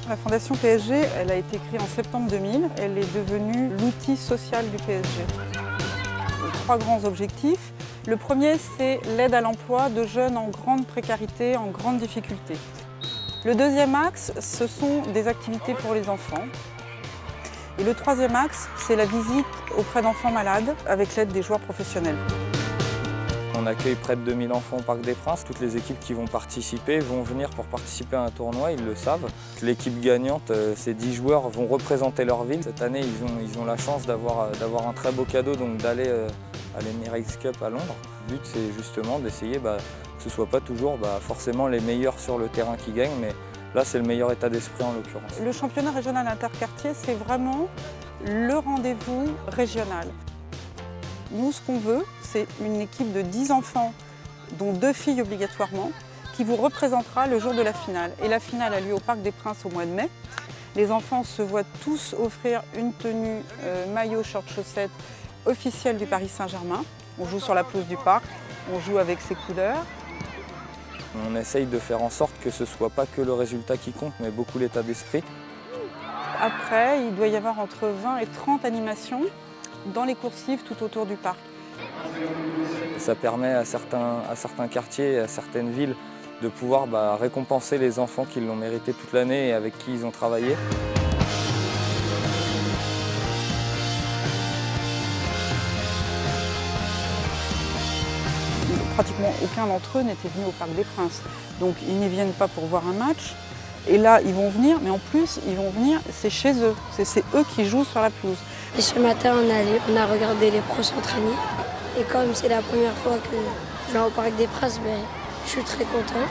La Fondation PSG, elle a été créée en septembre 2000. Elle est devenue l'outil social du PSG. 3 grands objectifs. Le premier, c'est l'aide à l'emploi de jeunes en grande précarité, en grande difficulté. Le deuxième axe, ce sont des activités pour les enfants. Et le troisième axe, c'est la visite auprès d'enfants malades avec l'aide des joueurs professionnels. On accueille près de 2000 enfants au Parc des Princes. Toutes les équipes qui vont participer vont venir pour participer à un tournoi, ils le savent. L'équipe gagnante, ces 10 joueurs, vont représenter leur ville. Cette année, ils ont la chance d'avoir un très beau cadeau, donc d'aller à l'Emirates Cup à Londres. Le but, c'est justement d'essayer que ce ne soit pas toujours forcément les meilleurs sur le terrain qui gagnent, mais là, c'est le meilleur état d'esprit en l'occurrence. Le championnat régional interquartier, c'est vraiment le rendez-vous régional. Nous, ce qu'on veut, c'est une équipe de 10 enfants, dont 2 filles obligatoirement, qui vous représentera le jour de la finale. Et la finale a lieu au Parc des Princes au mois de mai. Les enfants se voient tous offrir une tenue maillot, short, chaussettes officielle du Paris Saint-Germain. On joue sur la pelouse du parc, on joue avec ses couleurs. On essaye de faire en sorte que ce ne soit pas que le résultat qui compte, mais beaucoup l'état d'esprit. Après, il doit y avoir entre 20 et 30 animations dans les coursives tout autour du parc. Ça permet à certains quartiers, à certaines villes, de pouvoir récompenser les enfants qui l'ont mérité toute l'année et avec qui ils ont travaillé. Pratiquement aucun d'entre eux n'était venu au Parc des Princes. Donc ils n'y viennent pas pour voir un match. Et là, ils vont venir, mais en plus, ils vont venir, c'est chez eux. C'est eux qui jouent sur la pelouse. Et ce matin, on a regardé les pros s'entraîner. Et comme c'est la première fois que je vais au Parc des Princes, je suis très content.